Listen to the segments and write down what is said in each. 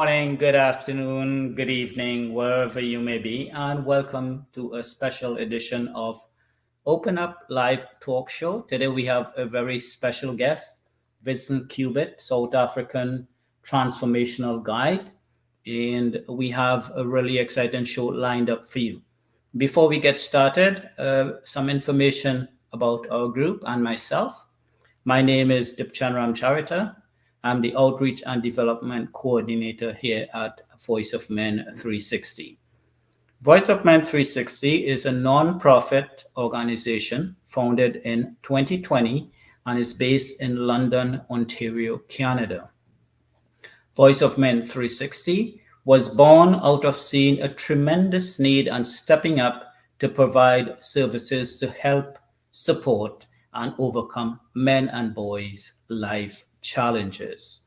morning, good afternoon, good evening, wherever you may be, and welcome to a special edition of Open Up Live Talk Show. Today we have a very special guest, Vincent Cubitt, South African Transformational Guide, and we have a really exciting show lined up for you. Before we get started, some information about our group and myself. My name is Dipchand Ramcharitar. I'm the Outreach and Development Coordinator here at Voice of Men 360. Voice of Men 360 is a non-profit organization founded in 2020 and is based in London, Ontario, Canada. Voice of Men 360 was born out of seeing a tremendous need and stepping up to provide services to help, support, and overcome men and boys' life challenges.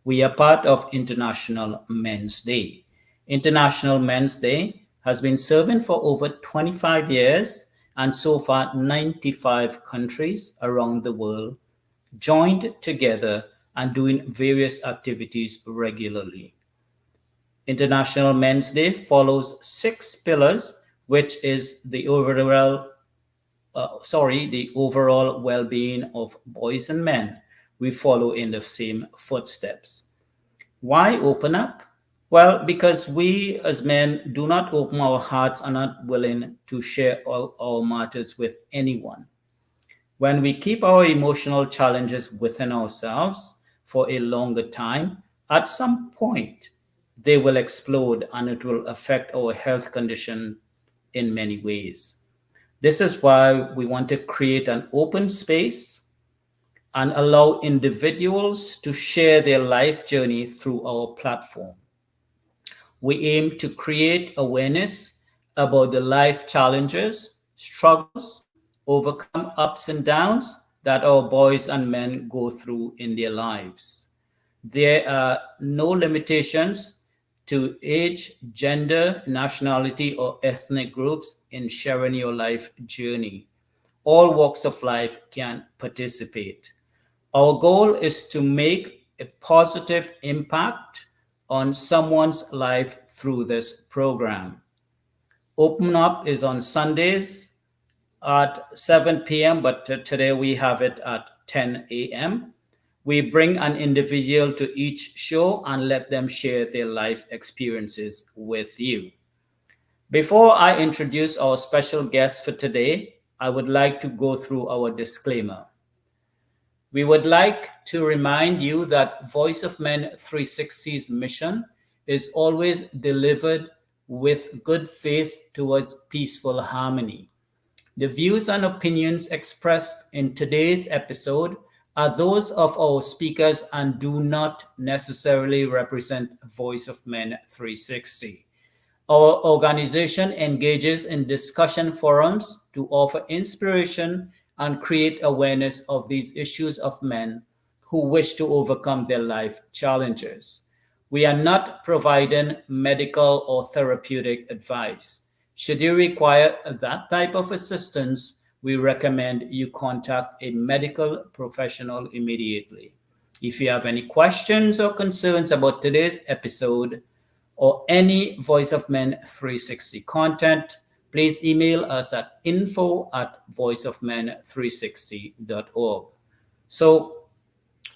We are part of International Men's Day. International Men's Day has been serving for over 25 years, and so far 95 countries around the world joined together and doing various activities regularly. International Men's Day follows 6 pillars, which is the overall well-being of boys and men. We follow in the same footsteps. Why open up? Well, because we as men do not open our hearts, are not willing to share all our matters with anyone. When we keep our emotional challenges within ourselves for a longer time, at some point they will explode and it will affect our health condition in many ways. This is why we want to create an open space and allow individuals to share their life journey through our platform. We aim to create awareness about the life challenges, struggles, overcome ups and downs that our boys and men go through in their lives. There are no limitations to age, gender, nationality, or ethnic groups in sharing your life journey. All walks of life can participate. Our goal is to make a positive impact on someone's life through this program. Open Up is on Sundays at 7 p.m., but today we have it at 10 a.m. We bring an individual to each show and let them share their life experiences with you. Before I introduce our special guest for today, I would like to go through our disclaimer. We would like to remind you that Voice of Men 360's mission is always delivered with good faith towards peaceful harmony. The views and opinions expressed in today's episode are those of our speakers and do not necessarily represent Voice of Men 360. Our organization engages in discussion forums to offer inspiration and create awareness of these issues of men who wish to overcome their life challenges. We are not providing medical or therapeutic advice. Should you require that type of assistance, we recommend you contact a medical professional immediately. If you have any questions or concerns about today's episode or any Voice of Men 360 content, please email us at info@voiceofmen360.org. So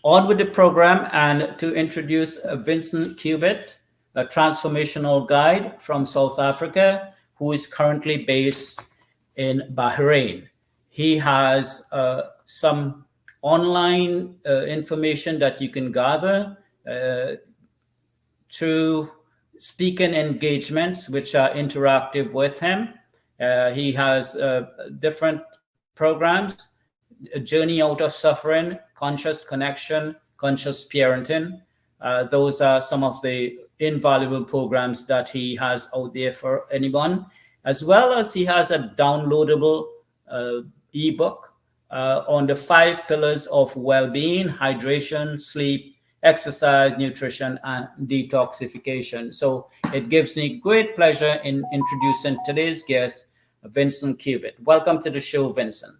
on with the program, and to introduce Vincent Cubitt, a transformational guide from South Africa who is currently based in Bahrain. He has some online information that you can gather through speaking engagements, which are interactive with him. He has different programs: A Journey Out of Suffering, Conscious Connection, Conscious Parenting. Those are some of the invaluable programs that he has out there for anyone, as well as he has a downloadable ebook on the 5 pillars of well-being: hydration, sleep, exercise, nutrition, and detoxification. So it gives me great pleasure in introducing today's guest, Vincent Cubitt. Welcome to the show, Vincent.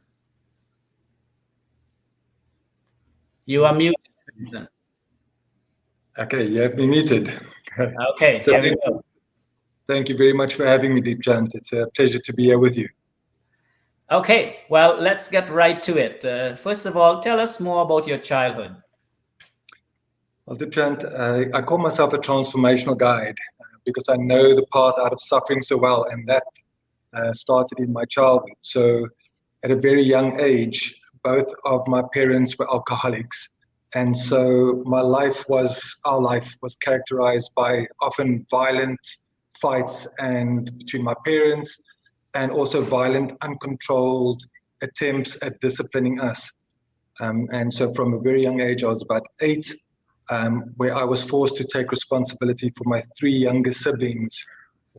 You are muted, Vincent. Okay, you have me muted. Okay, So here we go. thank you very much for having me, Dipchand. It's a pleasure to be here with you. Okay, well, let's get right to it. First of all, tell us more about your childhood. Well, Dipchand, I call myself a transformational guide because I know the path out of suffering so well, and that started in my childhood. So at a very young age, both of my parents were alcoholics. And so our life was characterized by often violent fights and between my parents and also violent, uncontrolled attempts at disciplining us. And so from a very young age, I was about 8, where I was forced to take responsibility for my 3 younger siblings.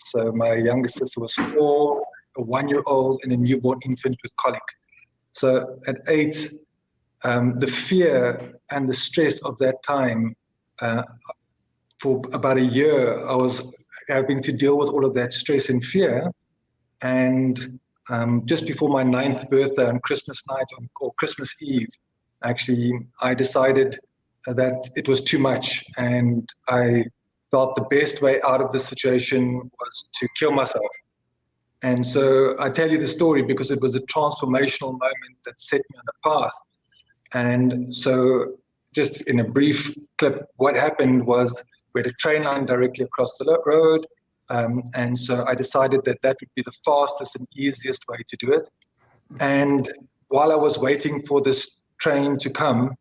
So my youngest sister was 4, a 1-year-old, and a newborn infant with colic. So at 8, the fear and the stress of that time, for about a year, I was having to deal with all of that stress and fear. And just before my 9th birthday on Christmas night or Christmas Eve, actually, I decided that it was too much. And I felt the best way out of the situation was to kill myself. And so I tell you the story because it was a transformational moment that set me on a path. And so, just in a brief clip, what happened was we had a train line directly across the road. And so I decided that that would be the fastest and easiest way to do it. And while I was waiting for this train to come,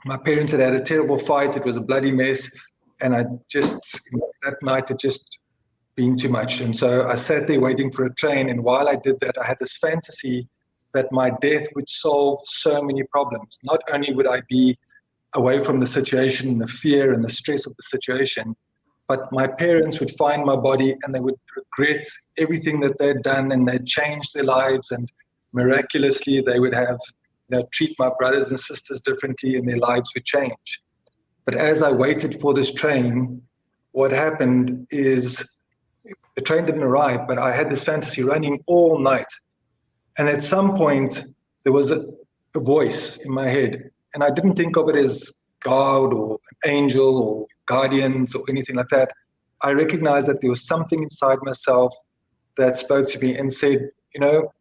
my parents had a terrible fight. It was a bloody mess. And that night, it just been too much. And so I sat there waiting for a train. And while I did that, I had this fantasy that my death would solve so many problems. Not only would I be away from the situation and the fear and the stress of the situation, but my parents would find my body and they would regret everything that they'd done, and they'd change their lives, and miraculously they would have, treat my brothers and sisters differently, and their lives would change. But as I waited for this train, what happened is the train didn't arrive, but I had this fantasy running all night. And at some point, there was a voice in my head, and I didn't think of it as God or an angel or guardians or anything like that. I recognized that there was something inside myself that spoke to me and said,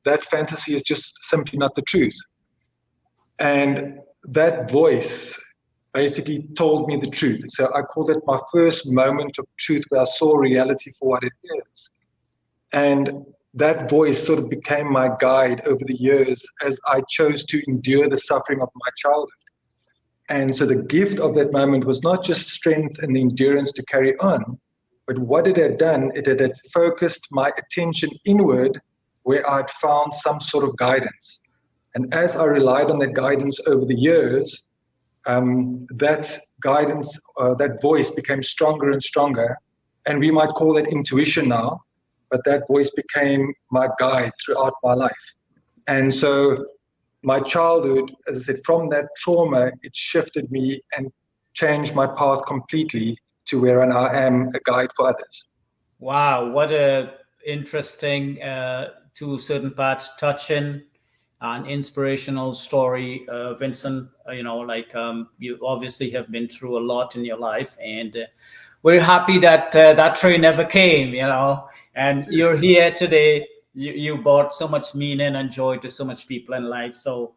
that fantasy is just simply not the truth. And that voice basically told me the truth. So I call it my first moment of truth where I saw reality for what it is. And that voice sort of became my guide over the years as I chose to endure the suffering of my childhood. And so the gift of that moment was not just strength and the endurance to carry on, but what it had done, it had focused my attention inward where I'd found some sort of guidance. And as I relied on that guidance over the years, that guidance, that voice became stronger and stronger. And we might call that intuition now, but that voice became my guide throughout my life. And so my childhood, as I said, from that trauma, it shifted me and changed my path completely to where I now am a guide for others. Wow, what a interesting, to certain parts, touching and inspirational story, Vincent. You obviously have been through a lot in your life, and we're happy that that train never came. And you're here today. You brought so much meaning and joy to so much people in life. So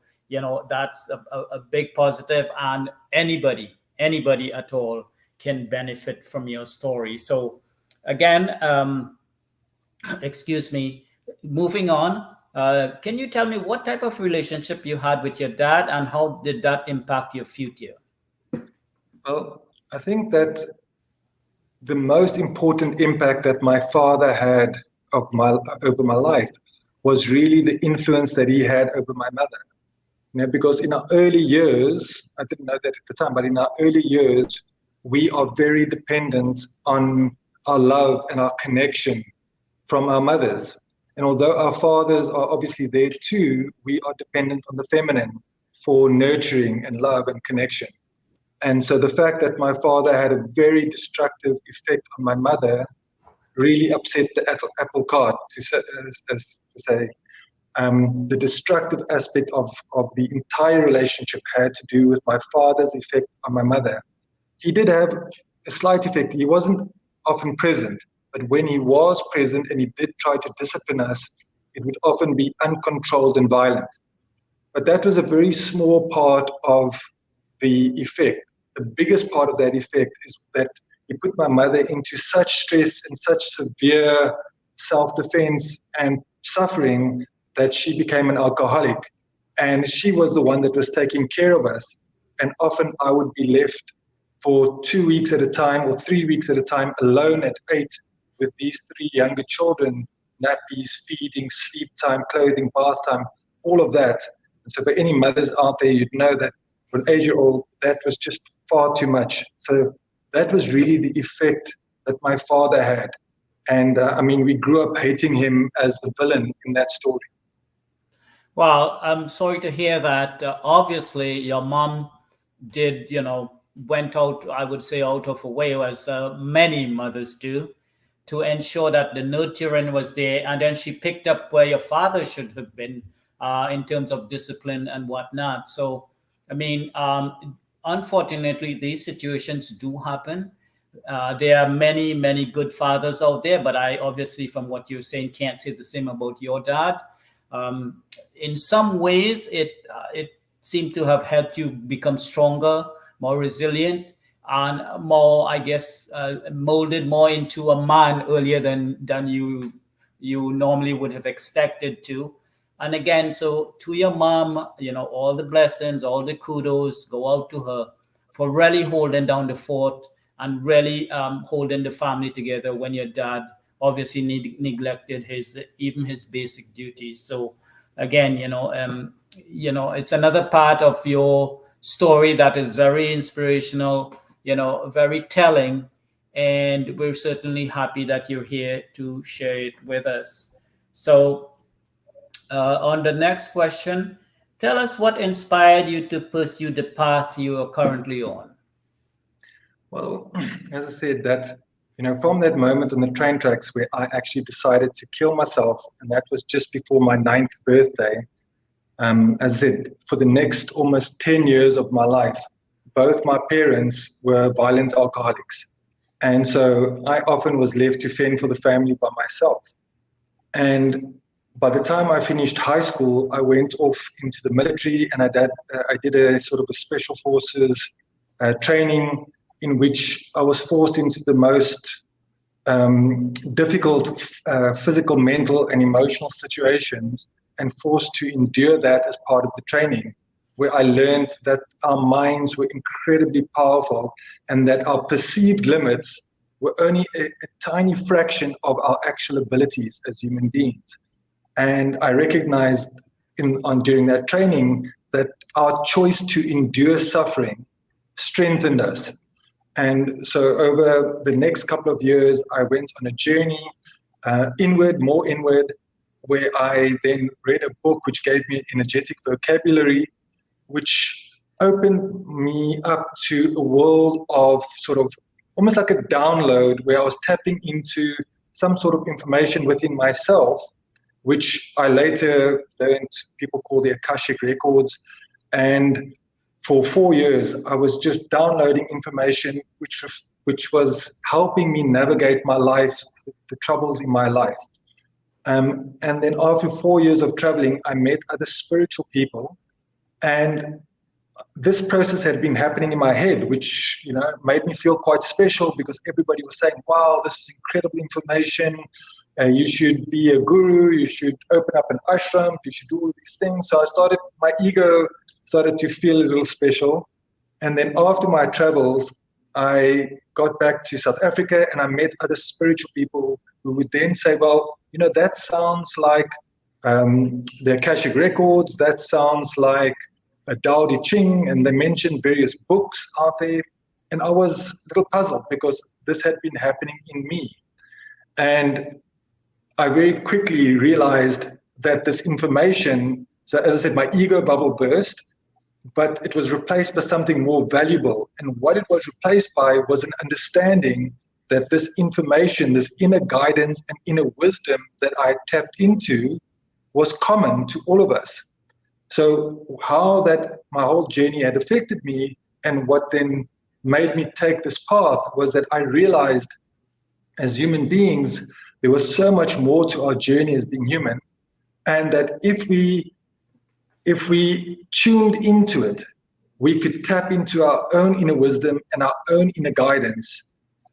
that's a big positive, and anybody at all can benefit from your story. So again, excuse me, moving on, can you tell me what type of relationship you had with your dad, and how did that impact your future? Well, I think that the most important impact that my father had over my life was really the influence that he had over my mother. Because in our early years, I didn't know that at the time, but in our early years, we are very dependent on our love and our connection from our mothers. And although our fathers are obviously there too, we are dependent on the feminine for nurturing and love and connection. And so the fact that my father had a very destructive effect on my mother really upset the apple cart, to say. The destructive aspect of the entire relationship had to do with my father's effect on my mother. He did have a slight effect. He wasn't often present, but when he was present and he did try to discipline us, it would often be uncontrolled and violent. But that was a very small part of the effect. The biggest part of that effect is that he put my mother into such stress and such severe self-defense and suffering that she became an alcoholic. And she was the one that was taking care of us. And often I would be left for 2 weeks at a time or 3 weeks at a time alone at 8 with these 3 younger children, nappies, feeding, sleep time, clothing, bath time, all of that. And so for any mothers out there, you'd know that for an 8-year-old, that was just far too much. So that was really the effect that my father had. And we grew up hating him as the villain in that story. Well, I'm sorry to hear that. Obviously, your mom did, went out, I would say, out of a way, as many mothers do, to ensure that the nurturing was there. And then she picked up where your father should have been in terms of discipline and whatnot. So, unfortunately, these situations do happen. There are many, many good fathers out there, but I obviously, from what you're saying, can't say the same about your dad. In some ways, it seemed to have helped you become stronger, more resilient, and more, I guess, molded more into a man earlier than you normally would have expected to. And again, so to your mom, all the blessings, all the kudos go out to her for really holding down the fort and really holding the family together when your dad obviously neglected his basic duties. So again, it's another part of your story that is very inspirational, very telling, and we're certainly happy that you're here to share it with us. So, on the next question, tell us what inspired you to pursue the path you are currently on. Well, as I said, from that moment on the train tracks where I actually decided to kill myself, and that was just before my 9th birthday, as I said, for the next almost 10 years of my life, both my parents were violent alcoholics. And so I often was left to fend for the family by myself. And by the time I finished high school, I went off into the military, and I did a sort of a special forces training in which I was forced into the most difficult physical, mental, and emotional situations, and forced to endure that as part of the training, where I learned that our minds were incredibly powerful and that our perceived limits were only a tiny fraction of our actual abilities as human beings. And I recognized during that training that our choice to endure suffering strengthened us. And so over the next couple of years, I went on a journey more inward, where I then read a book which gave me an energetic vocabulary, which opened me up to a world of sort of almost like a download, where I was tapping into some sort of information within myself, which I later learned people call the Akashic records. And for 4 years, I was just downloading information which was helping me navigate my life, the troubles in my life. And then after 4 years of traveling, I met other spiritual people. And this process had been happening in my head, which made me feel quite special, because everybody was saying, wow, this is incredible information. You should be a guru, you should open up an ashram, you should do all these things. So my ego started to feel a little special. And then after my travels, I got back to South Africa, and I met other spiritual people who would then say, well, that sounds like the Akashic records, that sounds like a Tao Te Ching, and they mentioned various books out there. And I was a little puzzled, because this had been happening in me. And I very quickly realized that this information, so as I said, my ego bubble burst, but it was replaced by something more valuable. And what it was replaced by was an understanding that this information, this inner guidance and inner wisdom that I tapped into, was common to all of us. So how that my whole journey had affected me, and what then made me take this path was that I realized as human beings, there was so much more to our journey as being human. And that if we tuned into it, we could tap into our own inner wisdom and our own inner guidance.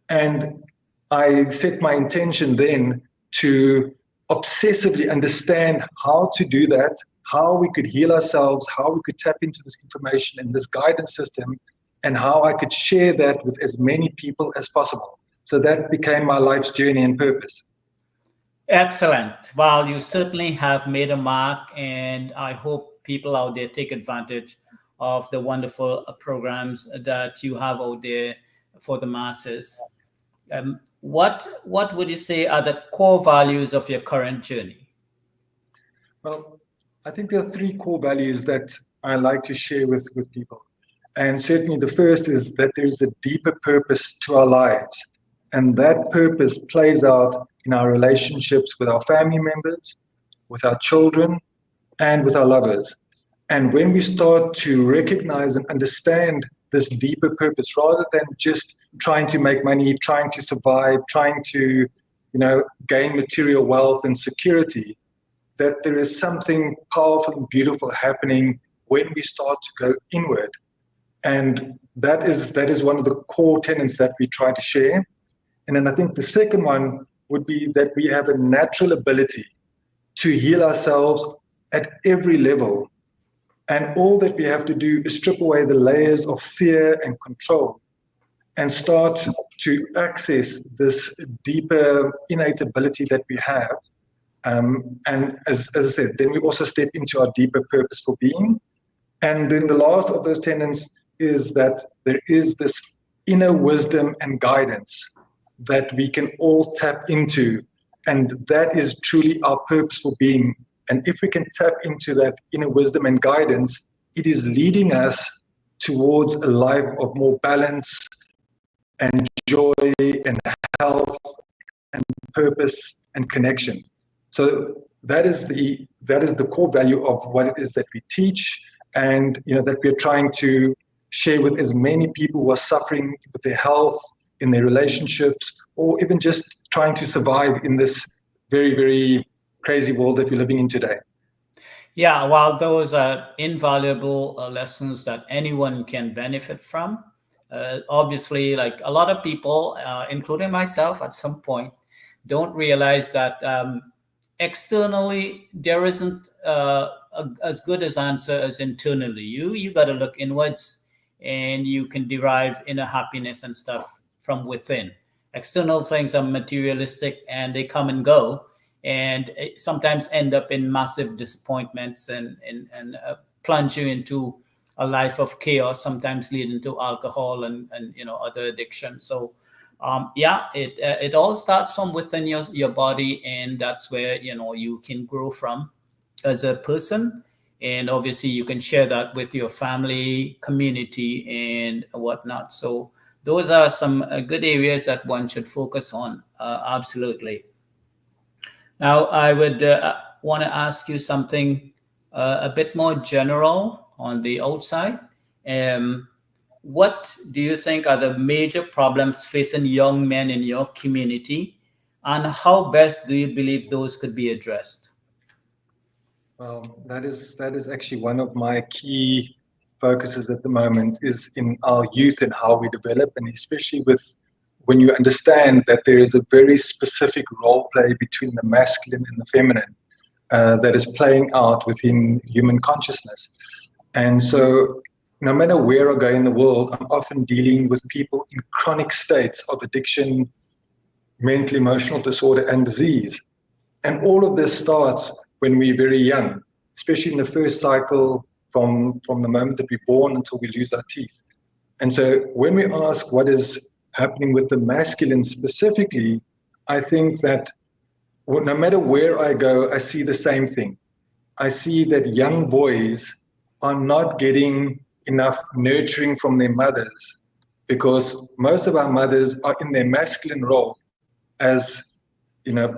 And I set my intention then to obsessively understand how to do that, how we could heal ourselves, how we could tap into this information and this guidance system, and how I could share that with as many people as possible. So that became my life's journey and purpose. Excellent. Well, you certainly have made a mark, and I hope people out there take advantage of the wonderful programs that you have out there for the masses. What would you say are the core values of your current journey? Well, I think there are three core values that I like to share with people. And certainly the first is that there is a deeper purpose to our lives. And that purpose plays out in our relationships with our family members, with our children, and with our lovers. And when we start to recognize and understand this deeper purpose, rather than just trying to make money, trying to survive, trying to, gain material wealth and security, that there is something powerful and beautiful happening when we start to go inward. And that is one of the core tenets that we try to share. And then I think the second one would be that we have a natural ability to heal ourselves at every level. And all that we have to do is strip away the layers of fear and control and start to access this deeper innate ability that we have. And as I said, then we also step into our deeper purpose for being. And then the last of those tenets is that there is this inner wisdom and guidance that we can all tap into. And that is truly our purpose for being. And if we can tap into that inner wisdom and guidance, it is leading us towards a life of more balance and joy and health and purpose and connection. So that is the core value of what it is that we teach, and that we are trying to share with as many people who are suffering with their health, in their relationships, or even just trying to survive in this very, very crazy world that we're living in today. Yeah, while those are invaluable lessons that anyone can benefit from, obviously, like a lot of people, including myself at some point, don't realize that externally there isn't as good as answer as internally. You got to look inwards, and you can derive inner happiness and stuff from within. External things are materialistic and they come and go, and sometimes end up in massive disappointments and plunge you into a life of chaos, sometimes leading to alcohol and other addictions. So it all starts from within your body, and that's where you can grow from as a person. And obviously you can share that with your family, community, and whatnot. So those are some good areas that one should focus on. Absolutely. Now, I would want to ask you something a bit more general on the outside. What do you think are the major problems facing young men in your community, and how best do you believe those could be addressed? Well, that is actually one of my key focuses at the moment, is in our youth and how we develop, and especially with when you understand that there is a very specific role play between the masculine and the feminine that is playing out within human consciousness. And so no matter where I go in the world, I'm often dealing with people in chronic states of addiction, mental, emotional disorder, and disease. And all of this starts when we're very young, especially in the first cycle from the moment that we're born until we lose our teeth. And so when we ask what is happening with the masculine specifically, I think that no matter where I go, I see the same thing. I see that young boys are not getting enough nurturing from their mothers, because most of our mothers are in their masculine role as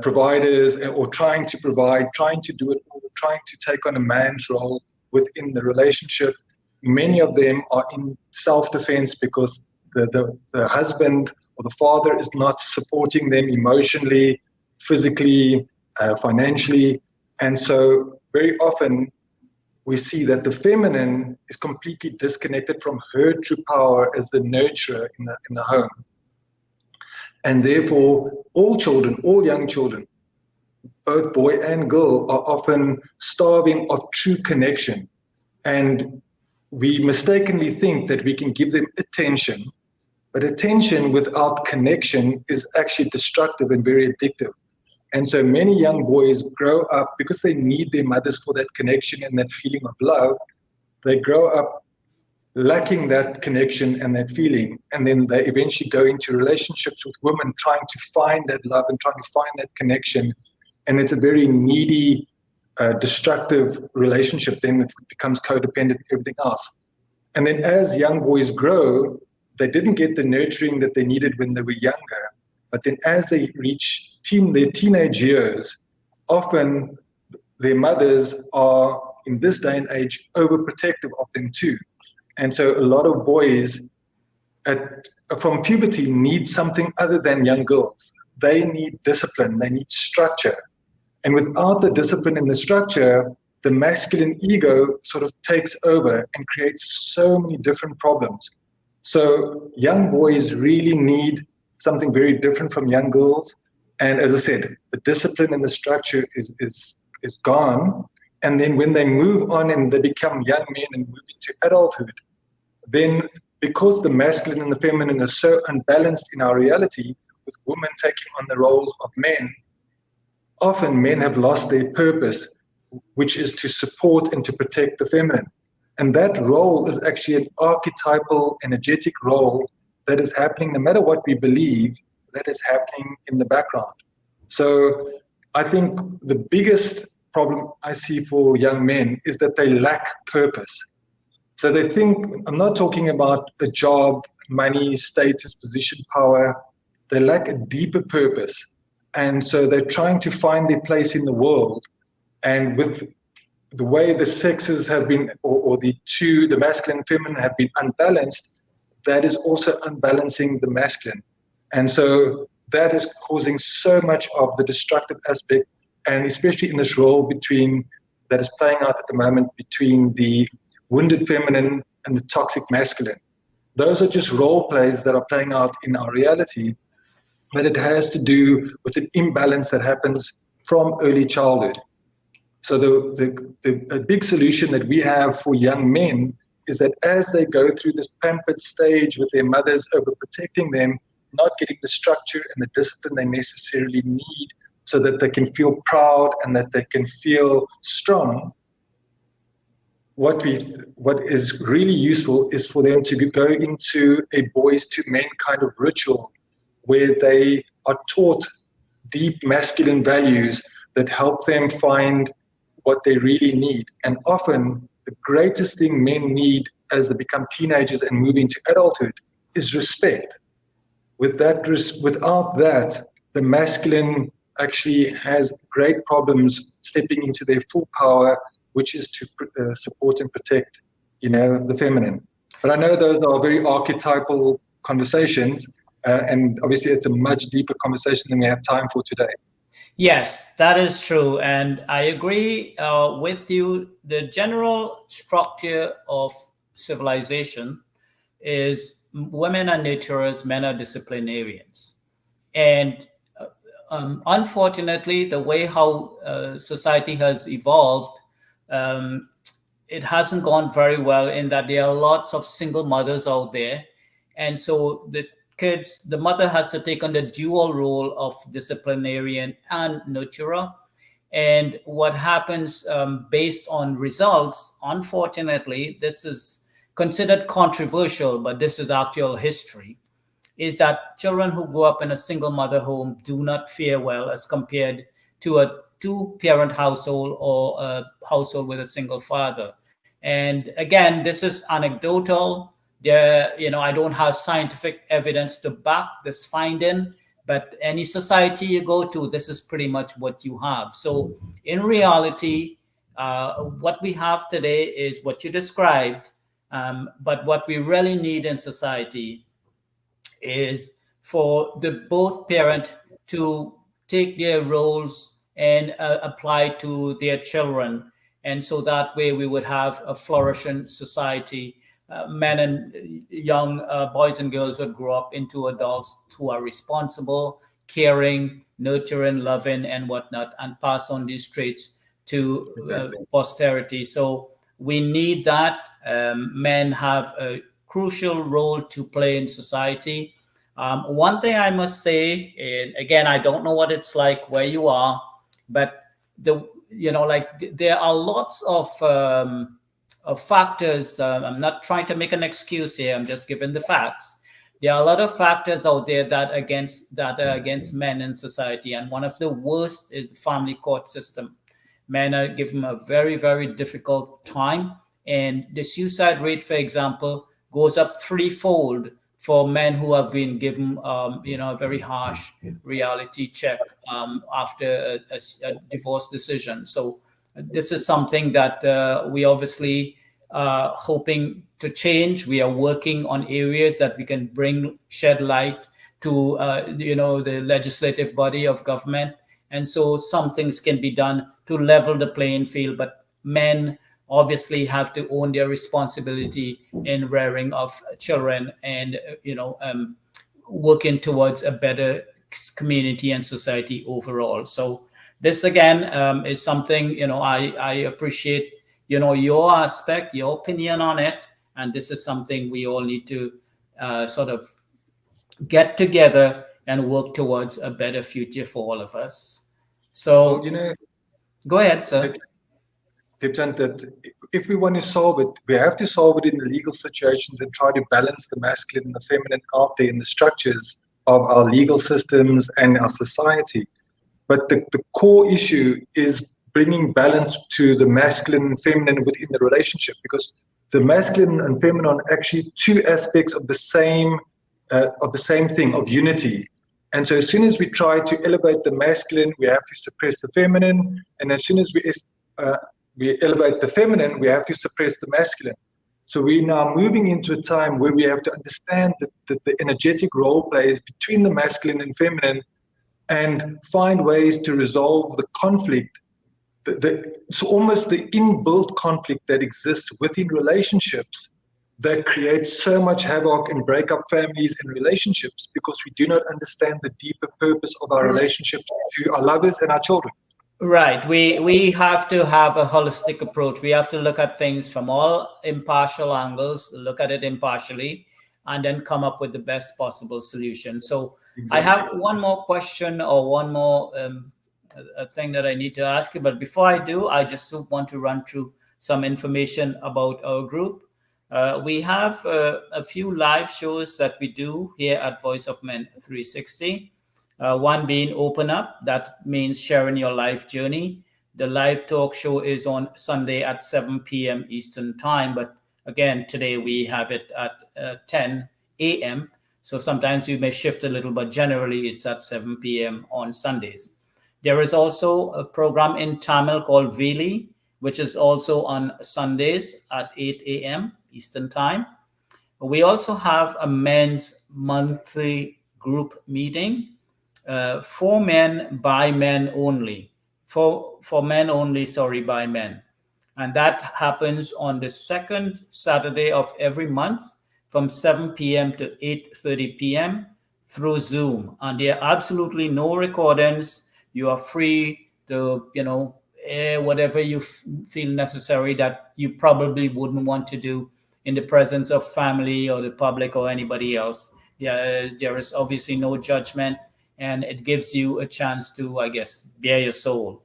providers, or trying to provide, trying to do it all, trying to take on a man's role within the relationship. Many of them are in self-defense because the husband or the father is not supporting them emotionally, physically, financially. And so very often we see that the feminine is completely disconnected from her true power as the nurturer in the home. And therefore, all children, all young children, both boy and girl, are often starving of true connection. And we mistakenly think that we can give them attention, but attention without connection is actually destructive and very addictive. And so many young boys grow up because they need their mothers for that connection and that feeling of love. They grow up lacking that connection and that feeling, and then they eventually go into relationships with women trying to find that love and trying to find that connection. And it's a very needy, destructive relationship. Then it becomes codependent, everything else. And then as young boys grow, they didn't get the nurturing that they needed when they were younger. But then as they reach their teenage years, often their mothers are, in this day and age, overprotective of them too. And so a lot of boys from puberty need something other than young girls. They need discipline, they need structure. And without the discipline and the structure, the masculine ego sort of takes over and creates so many different problems. So young boys really need something very different from young girls. And as I said, the discipline and the structure is gone. And then when they move on and they become young men and move into adulthood, then because the masculine and the feminine are so unbalanced in our reality, with women taking on the roles of men, often men have lost their purpose, which is to support and to protect the feminine. And that role is actually an archetypal, energetic role that is happening no matter what we believe, that is happening in the background. So I think the biggest problem I see for young men is that they lack purpose. So they think, I'm not talking about a job, money, status, position, power. They lack a deeper purpose. And so they're trying to find their place in the world. And with the way the sexes have been, or the masculine and feminine have been unbalanced, that is also unbalancing the masculine. And so that is causing so much of the destructive aspect, and especially in this role that is playing out at the moment between the wounded feminine and the toxic masculine. Those are just role plays that are playing out in our reality, but it has to do with an imbalance that happens from early childhood. So the big solution that we have for young men is that as they go through this pampered stage with their mothers overprotecting them, not getting the structure and the discipline they necessarily need so that they can feel proud and that they can feel strong, what is really useful is for them to go into a boys to men kind of ritual where they are taught deep masculine values that help them find what they really need. And often the greatest thing men need as they become teenagers and move into adulthood is respect. Without that, the masculine actually has great problems stepping into their full power, which is to support and protect, the feminine. But I know those are very archetypal conversations, and obviously it's a much deeper conversation than we have time for today. Yes, that is true. And I agree with you. The general structure of civilization is women are nurturers, men are disciplinarians. And unfortunately, the way how society has evolved, it hasn't gone very well in that there are lots of single mothers out there. And so the mother has to take on the dual role of disciplinarian and nurturer. And what happens based on results, unfortunately, this is considered controversial, but this is actual history, is that children who grow up in a single mother home do not fare well as compared to a two-parent household or a household with a single father. And again, this is anecdotal. I don't have scientific evidence to back this finding, but any society you go to, this is pretty much what you have. So in reality, what we have today is what you described, but what we really need in society is for the both parent to take their roles and apply to their children, and so that way we would have a flourishing society. Men and young boys and girls would grow up into adults who are responsible, caring, nurturing, loving, and whatnot, and pass on these traits to Exactly. posterity. So we need that. Men have a crucial role to play in society. One thing I must say, and again, I don't know what it's like where you are, but there are lots of factors. I'm not trying to make an excuse here. I'm just giving the facts. There are a lot of factors out there that are against men in society, and one of the worst is the family court system. Men are given a very, very difficult time, and the suicide rate, for example, goes up threefold for men who have been given, a very harsh reality check after a divorce decision. So this is something that we obviously hoping to change. We are working on areas that we can shed light to, the legislative body of government. And so some things can be done to level the playing field, but men obviously have to own their responsibility in rearing of children and, working towards a better community and society overall. So this again is something, I appreciate, your aspect, your opinion on it. And this is something we all need to sort of get together and work towards a better future for all of us. Well, So go ahead, sir. Dipchand, that if we want to solve it, we have to solve it in the legal situations and try to balance the masculine and the feminine out there in the structures of our legal systems and our society. But the core issue is bringing balance to the masculine and feminine within the relationship, because the masculine and feminine are actually two aspects of the same thing, of unity. And so as soon as we try to elevate the masculine, we have to suppress the feminine. And as soon as we elevate the feminine, we have to suppress the masculine. So we're now moving into a time where we have to understand that the energetic role plays between the masculine and feminine, and find ways to resolve the conflict. It's almost the inbuilt conflict that exists within relationships that creates so much havoc and break up families and relationships, because we do not understand the deeper purpose of our relationships to our lovers and our children. Right. We have to have a holistic approach. We have to look at things from all impartial angles, look at it impartially, and then come up with the best possible solution. So exactly. I have one more question, or one more a thing that I need to ask you. But before I do, I just want to run through some information about our group. We have a few live shows that we do here at Voice of Men 360. One being Open Up, that means sharing your life journey. The live talk show is on Sunday at 7 p.m. Eastern Time. But again, today we have it at 10 a.m. So sometimes we may shift a little, but generally it's at 7 p.m. on Sundays. There is also a program in Tamil called Vili, which is also on Sundays at 8 a.m. Eastern Time. We also have a men's monthly group meeting for men, by men only. For men only, sorry, by men. And that happens on the second Saturday of every month from 7 p.m. to 8:30 p.m. through Zoom. And there are absolutely no recordings. You are free to, air whatever you feel necessary that you probably wouldn't want to do in the presence of family or the public or anybody else. There is obviously no judgment, and it gives you a chance to, I guess, bare your soul.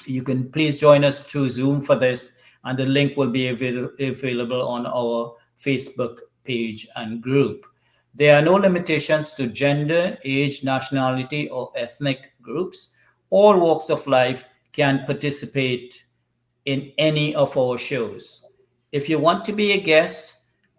You can please join us through Zoom for this, and the link will be available on our Facebook page and group. There are no limitations to gender, age, nationality, or ethnic groups. All walks of life can participate in any of our shows. If you want to be a guest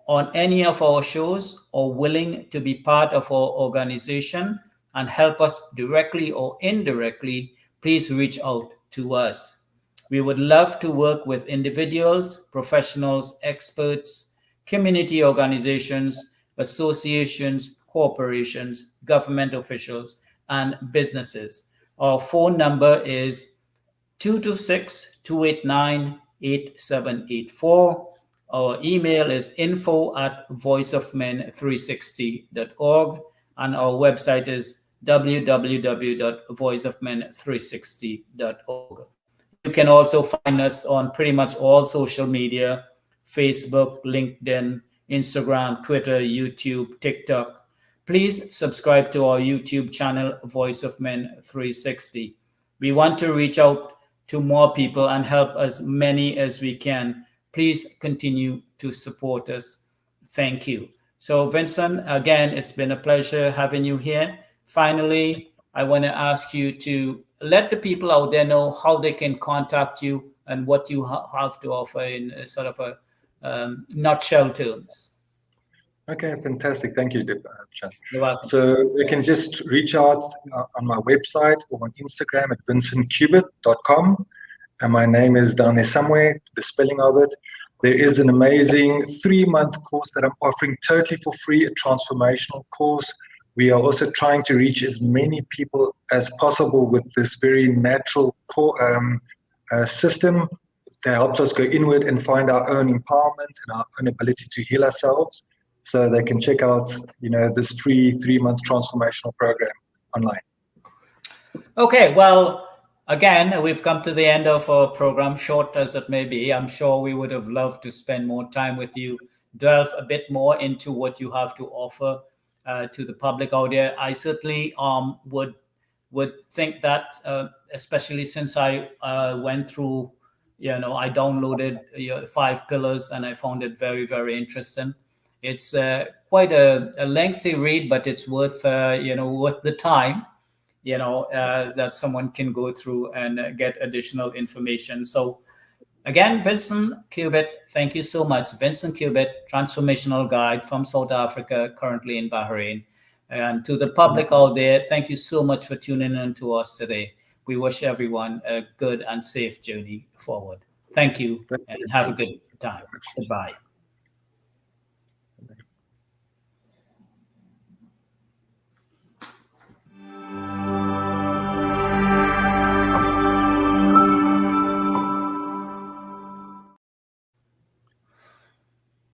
on any of our shows, or willing to be part of our organization and help us directly or indirectly, please reach out to us. We would love to work with individuals, professionals, experts, community organizations, associations, corporations, government officials, and businesses. Our phone number is 226-289-8784. Our email is info@voiceofmen360.org, and our website is www.voiceofmen360.org. You can also find us on pretty much all social media: Facebook, LinkedIn, Instagram, Twitter, YouTube, TikTok. Please subscribe to our YouTube channel, Voice of Men 360. We want to reach out to more people and help as many as we can. Please continue to support us. Thank you. So, Vincent, again, it's been a pleasure having you here. Finally, I want to ask you to let the people out there know how they can contact you and what you have to offer in a sort of a nutshell terms. Okay, fantastic. Thank you, Dipchand. You're welcome. So they can just reach out on my website or on Instagram at vincentcubitt.com. And my name is down there somewhere, the spelling of it. There is an amazing 3-month course that I'm offering totally for free, a transformational course. We are also trying to reach as many people as possible with this very natural system that helps us go inward and find our own empowerment and our own ability to heal ourselves. So they can check out, this free 3-month transformational program online. Okay, well, again, we've come to the end of our program, short as it may be. I'm sure we would have loved to spend more time with you, delve a bit more into what you have to offer to the public out there. I certainly would think that, especially since I went through, I downloaded your 5 pillars and I found it very, very interesting. It's quite a lengthy read, but it's worth worth the time, that someone can go through and get additional information. So again, Vincent Cubitt, thank you so much. Vincent Cubitt, Transformational Guide from South Africa, currently in Bahrain. And to the public out there, thank you so much for tuning in to us today. We wish everyone a good and safe journey forward. Thank you and have a good time. Goodbye.